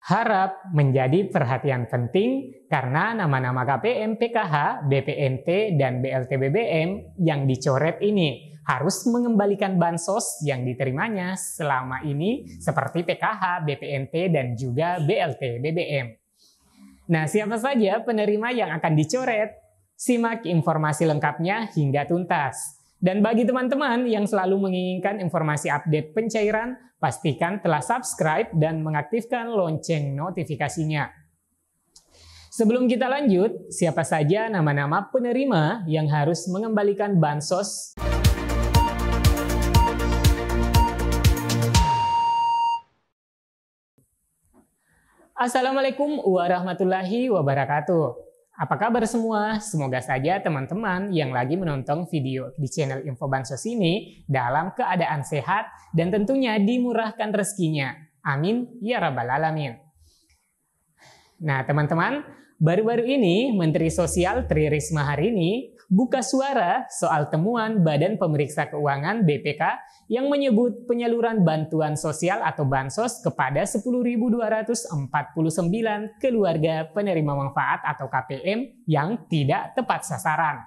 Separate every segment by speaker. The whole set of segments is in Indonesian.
Speaker 1: harap menjadi perhatian penting karena nama-nama KPM, PKH, BPNT, dan BLT BBM yang dicoret ini harus mengembalikan bansos yang diterimanya selama ini seperti PKH, BPNT, dan juga BLT BBM. Nah, siapa saja penerima yang akan dicoret? Simak informasi lengkapnya hingga tuntas. Dan bagi teman-teman yang selalu menginginkan informasi update pencairan, pastikan telah subscribe dan mengaktifkan lonceng notifikasinya. Sebelum kita lanjut, siapa saja nama-nama penerima yang harus mengembalikan bansos? Assalamualaikum warahmatullahi wabarakatuh. Apa kabar semua? Semoga saja teman-teman yang lagi menonton video di channel Info Bansos ini dalam keadaan sehat dan tentunya dimurahkan rezekinya. Amin ya rabbal alamin. Nah teman-teman, baru-baru ini Menteri Sosial Tri Risma hari ini buka suara soal temuan Badan Pemeriksa Keuangan BPK yang menyebut penyaluran bantuan sosial atau bansos kepada 10.249 keluarga penerima manfaat atau KPM yang tidak tepat sasaran.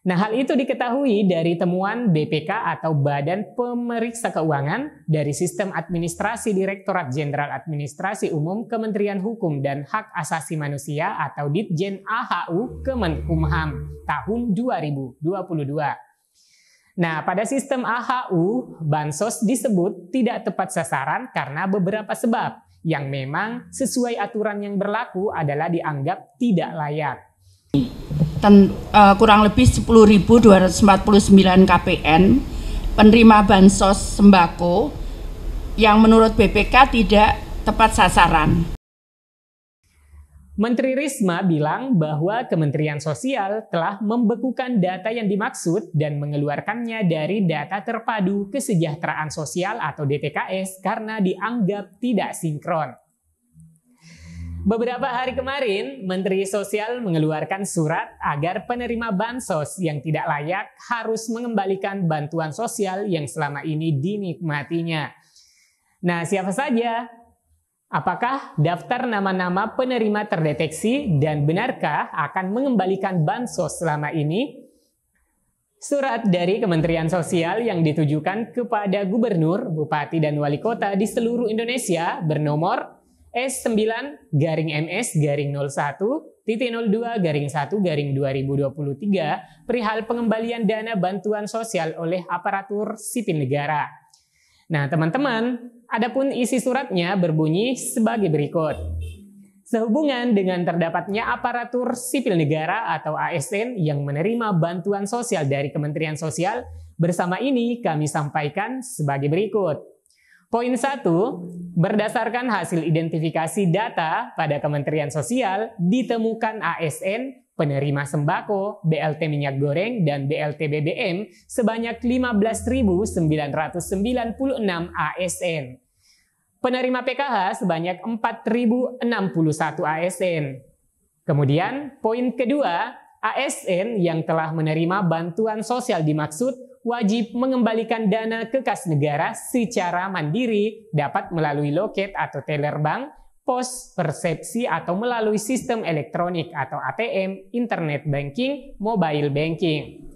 Speaker 1: Nah, hal itu diketahui dari temuan BPK atau Badan Pemeriksa Keuangan dari Sistem Administrasi Direktorat Jenderal Administrasi Umum Kementerian Hukum dan Hak Asasi Manusia atau Ditjen AHU Kemenkumham tahun 2022. Nah, pada sistem AHU, bansos disebut tidak tepat sasaran karena beberapa sebab yang memang sesuai aturan yang berlaku adalah dianggap tidak layak.
Speaker 2: Kurang lebih 10.249 KPN penerima bansos sembako yang menurut BPK tidak tepat sasaran.
Speaker 1: Menteri Risma bilang bahwa Kementerian Sosial telah membekukan data yang dimaksud dan mengeluarkannya dari Data Terpadu Kesejahteraan Sosial atau DTKS karena dianggap tidak sinkron. Beberapa hari kemarin, Menteri Sosial mengeluarkan surat agar penerima bansos yang tidak layak harus mengembalikan bantuan sosial yang selama ini dinikmatinya. Nah, siapa saja? Apakah daftar nama-nama penerima terdeteksi dan benarkah akan mengembalikan bansos selama ini? Surat dari Kementerian Sosial yang ditujukan kepada gubernur, bupati, dan wali kota di seluruh Indonesia bernomor S9-MS-01-02-1-2023 perihal pengembalian dana bantuan sosial oleh aparatur sipil negara. Nah, teman-teman, adapun isi suratnya berbunyi sebagai berikut. Sehubungan dengan terdapatnya aparatur sipil negara atau ASN yang menerima bantuan sosial dari Kementerian Sosial, bersama ini kami sampaikan sebagai berikut. Poin 1, berdasarkan hasil identifikasi data pada Kementerian Sosial, ditemukan ASN, penerima sembako, BLT minyak goreng, dan BLT BBM sebanyak 15.996 ASN. Penerima PKH sebanyak 4.061 ASN. Kemudian, poin kedua, ASN yang telah menerima bantuan sosial dimaksud wajib mengembalikan dana ke kas negara secara mandiri, dapat melalui loket atau teller bank, pos, persepsi, atau melalui sistem elektronik atau ATM, internet banking, mobile banking.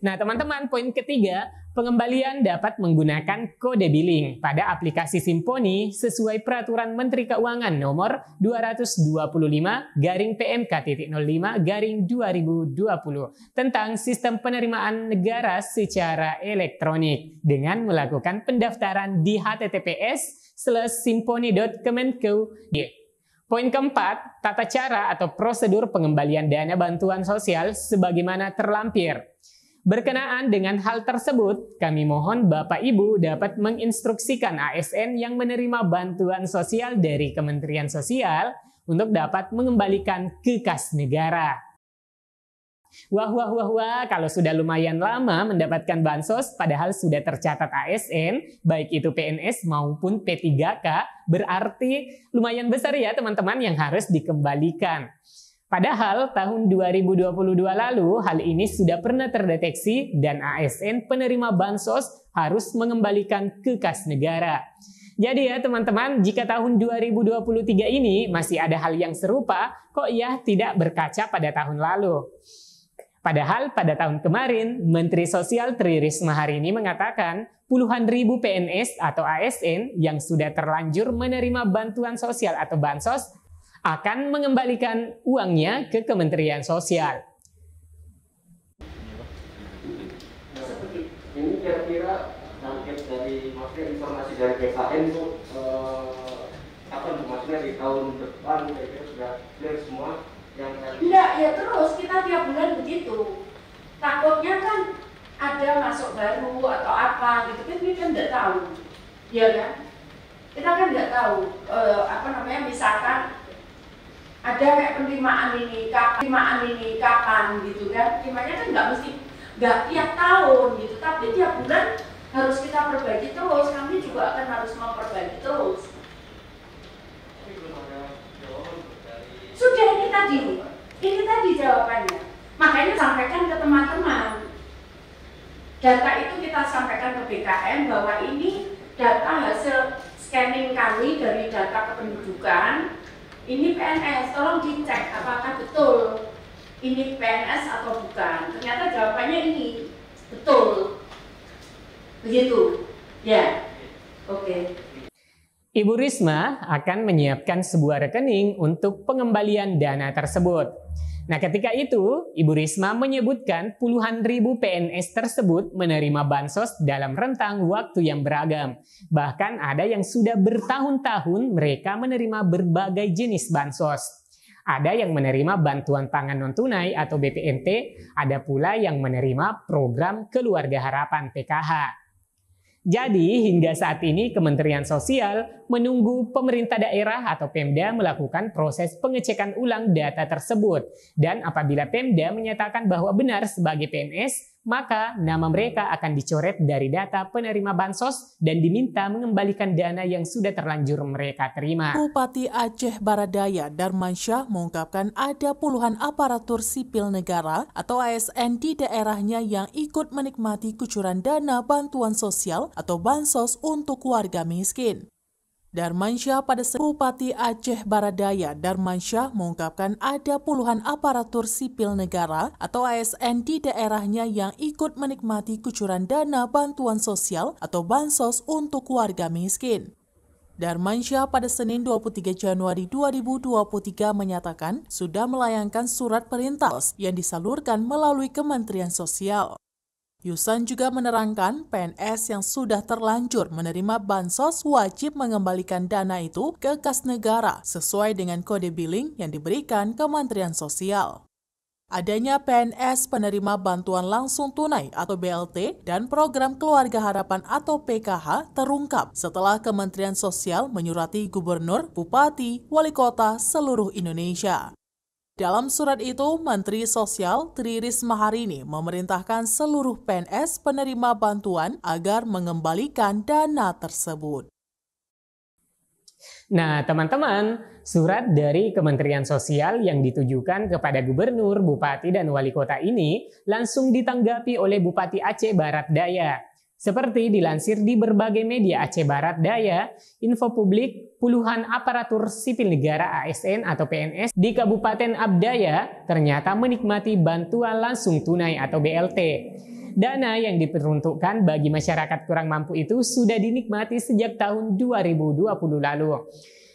Speaker 1: Nah, teman-teman, poin ketiga, pengembalian dapat menggunakan kode billing pada aplikasi Simponi sesuai Peraturan Menteri Keuangan nomor 225-PMK.05-2020 tentang sistem penerimaan negara secara elektronik dengan melakukan pendaftaran di https://simponi.kemenko.id. Poin keempat, tata cara atau prosedur pengembalian dana bantuan sosial sebagaimana terlampir. Berkenaan dengan hal tersebut, kami mohon Bapak Ibu dapat menginstruksikan ASN yang menerima bantuan sosial dari Kementerian Sosial untuk dapat mengembalikan ke kas negara. Wah, kalau sudah lumayan lama mendapatkan bansos padahal sudah tercatat ASN, baik itu PNS maupun P3K, berarti lumayan besar ya teman-teman yang harus dikembalikan. Padahal tahun 2022 lalu hal ini sudah pernah terdeteksi dan ASN penerima bansos harus mengembalikan ke kas negara. Jadi ya teman-teman, jika tahun 2023 ini masih ada hal yang serupa, kok ya tidak berkaca pada tahun lalu. Padahal pada tahun kemarin, Menteri Sosial Tri Risma hari ini mengatakan puluhan ribu PNS atau ASN yang sudah terlanjur menerima bantuan sosial atau bansos akan mengembalikan uangnya ke Kementerian Sosial.
Speaker 3: Ini kira-kira target dari maksudnya informasi dari BKN itu kapan maksudnya di tahun depan kira-kira sudah clear semua yang
Speaker 2: Tidak, ya terus kita tiap bulan begitu. Takutnya kan ada masuk baru atau apa gitu kan, kita kan nggak tahu, ya kan? Kita kan nggak tahu misalkan ada kayak penerimaan ini kapan gitu kan? Terimanya kan nggak tiap tahun gitu, tapi tiap bulan harus kita perbaiki terus. Kami juga akan harus memperbaiki terus. Sudah ini tadi jawabannya. Makanya sampaikan ke teman-teman. Data itu kita sampaikan ke BKN bahwa ini data hasil scanning kami dari data kependudukan. Ini PNS, tolong dicek apakah betul ini PNS atau bukan. Ternyata jawabannya ini betul. Begitu. Ya. Oke.
Speaker 1: Ibu Risma akan menyiapkan sebuah rekening untuk pengembalian dana tersebut. Nah, ketika itu, Ibu Risma menyebutkan puluhan ribu PNS tersebut menerima bansos dalam rentang waktu yang beragam. Bahkan ada yang sudah bertahun-tahun mereka menerima berbagai jenis bansos. Ada yang menerima bantuan pangan non-tunai atau BPNT, ada pula yang menerima program Keluarga Harapan PKH. Jadi, hingga saat ini Kementerian Sosial menunggu pemerintah daerah atau Pemda melakukan proses pengecekan ulang data tersebut. Dan apabila Pemda menyatakan bahwa benar sebagai PNS, maka nama mereka akan dicoret dari data penerima bansos dan diminta mengembalikan dana yang sudah terlanjur mereka terima.
Speaker 4: Bupati Aceh Barat Daya Darmansyah mengungkapkan ada puluhan aparatur sipil negara atau ASN di daerahnya yang ikut menikmati kucuran dana bantuan sosial atau bansos untuk warga miskin. Darmansyah pada Bupati Aceh Barat Daya Darmansyah mengungkapkan ada puluhan aparatur sipil negara atau ASN di daerahnya yang ikut menikmati kucuran dana bantuan sosial atau bansos untuk warga miskin. Darmansyah pada Senin 23 Januari 2023 menyatakan sudah melayangkan surat perintah yang disalurkan melalui Kementerian Sosial. Yusan juga menerangkan PNS yang sudah terlanjur menerima bansos wajib mengembalikan dana itu ke kas negara sesuai dengan kode billing yang diberikan Kementerian Sosial. Adanya PNS penerima bantuan langsung tunai atau BLT dan program Keluarga Harapan atau PKH terungkap setelah Kementerian Sosial menyurati Gubernur, Bupati, Wali Kota seluruh Indonesia. Dalam surat itu, Menteri Sosial Tri Risma hari ini memerintahkan seluruh PNS penerima bantuan agar mengembalikan dana tersebut.
Speaker 1: Nah, teman-teman, surat dari Kementerian Sosial yang ditujukan kepada Gubernur, Bupati, dan Wali Kota ini langsung ditanggapi oleh Bupati Aceh Barat Daya. Seperti dilansir di berbagai media Aceh Barat Daya, info publik, puluhan aparatur sipil negara ASN atau PNS di Kabupaten Abdaya ternyata menikmati bantuan langsung tunai atau BLT. Dana yang diperuntukkan bagi masyarakat kurang mampu itu sudah dinikmati sejak tahun 2020 lalu.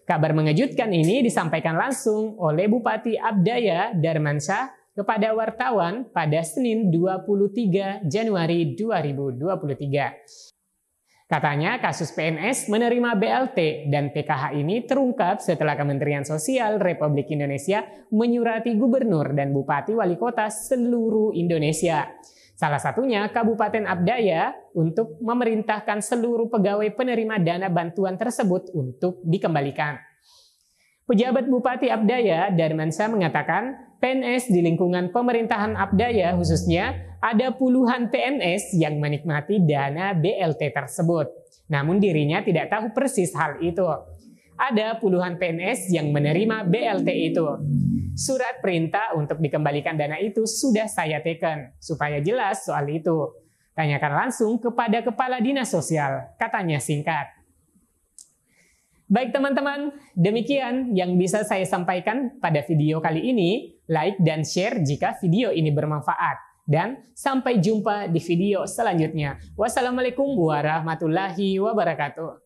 Speaker 1: Kabar mengejutkan ini disampaikan langsung oleh Bupati Abdaya Darmansyah kepada wartawan pada Senin 23 Januari 2023. Katanya kasus PNS menerima BLT dan PKH ini terungkap setelah Kementerian Sosial Republik Indonesia menyurati gubernur dan bupati wali kota seluruh Indonesia. Salah satunya Kabupaten Abdaya untuk memerintahkan seluruh pegawai penerima dana bantuan tersebut untuk dikembalikan. Pejabat Bupati Abdaya Darmansyah mengatakan PNS di lingkungan pemerintahan Abdaya khususnya ada puluhan PNS yang menikmati dana BLT tersebut. Namun dirinya tidak tahu persis hal itu. Ada puluhan PNS yang menerima BLT itu. Surat perintah untuk dikembalikan dana itu sudah saya teken. Supaya jelas soal itu, tanyakan langsung kepada Kepala Dinas Sosial, katanya singkat. Baik teman-teman, demikian yang bisa saya sampaikan pada video kali ini. Like dan share jika video ini bermanfaat. Dan sampai jumpa di video selanjutnya. Wassalamualaikum warahmatullahi wabarakatuh.